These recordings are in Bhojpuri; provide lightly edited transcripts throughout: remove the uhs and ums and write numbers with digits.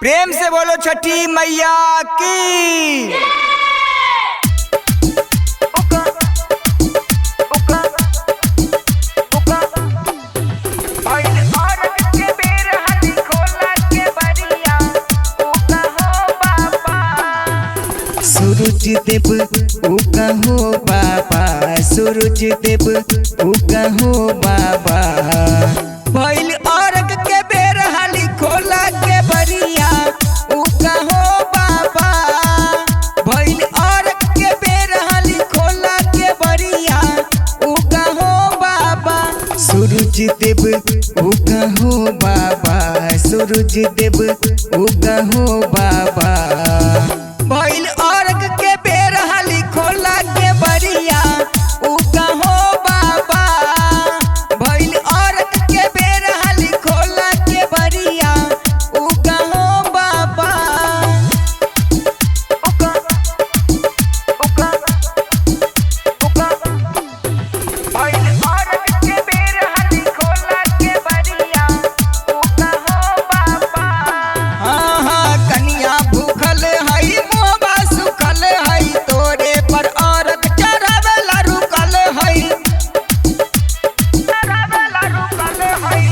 प्रेम से बोलो छठी मैया की। सूरज देव उगा हो बाबा, सूरज देव उगा हो बाबा। भइल अर्घ के बेर हाली खोला के बरिया उगा हो बाबा। भइल अर्घ के बेर हाली खोला के बरिया उगा हो बाबा। सूरज देव उगा हो बाबा, सूरज देव उगा हो बाबा। भइल अर्घ के बेर हाली खोला के बरिया उगा हो बाबा। भइल अर्घ के बेर हाली खोला के बरिया उगा हो बाबा। भइल अर्घ के बेर हाली खोला के बरिया उगा हो बाबा। हाँ हाँ कन्या भूखल हई मोहबा सुखल हई, तोरे पर अर्घ चढ़ावेला रुकल हई।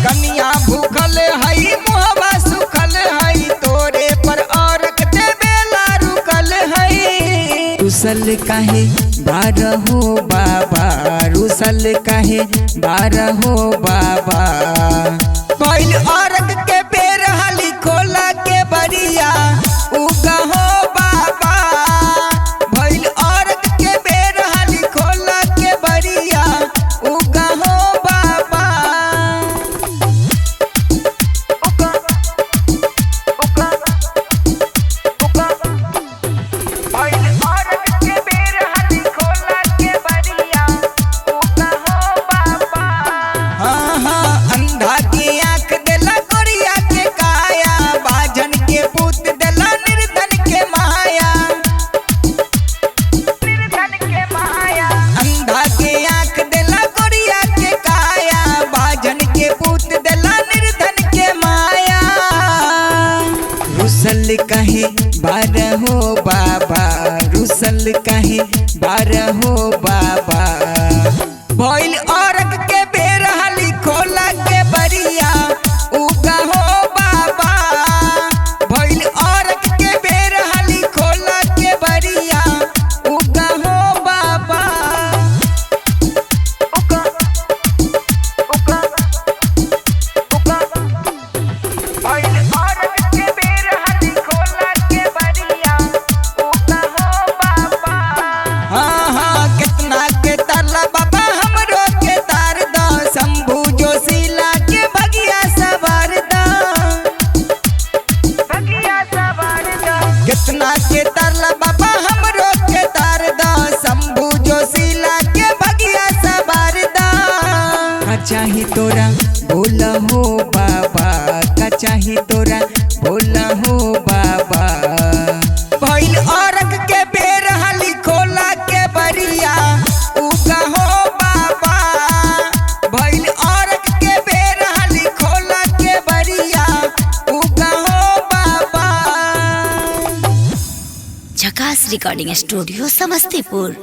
कन्या भूखल हई मोहबा सुखल हई, तोरे पर अर्घ देवेला रुकल हई। रुसल काहे बारह हो बाबा, रुसल काहे बारह हो बाबा। भइल अर्घ के बेर हाली खोला के बरिया उगा हो बाबा। भइल अर्घ के बेर हाली खोला के बरिया उगा हो बाबा। भइल अर्घ के बेर हाली खोला के बरिया उगा हो बाबा। हाँ हाँ अंधा के आँख देला गोरिया के काया, बाजन के पूत देला निर्धन के माया। अंधा के आँख देला गोरिया के काया, बाजन के पूत देला निर्धन के माया। रुसल काहे बारह हो बाबा, रुसल काहे बारह हो बाबा। भइल अर्घ के बेर हाली खोला के बरिया उगा हो बाबा। भइल अर्घ के बेर हाली खोला के बरिया उगा हो बाबा। भइल अर्घ के बेर हाली खोला के बरिया उगा हो बाबा। हाँ हाँ कितना के तरला बाबा हमरो के तार दा, शंभू जोशीला के भगिया सवार दा। कितना के तरला बाबा हमरो के तार दा, शंभू जोशीला के भगिया सवार दा। का चाही तोरा भोला हो बाबा, का चाही तोरा भोला हो बाबा। भइल अर्घ के बेर हाली खोला के बरिया उगा हो बाबा। भइल अर्घ के बेर हाली खोला के बरिया उगा हो बाबा। झकास रिकॉर्डिंग स्टूडियो समस्तीपुर।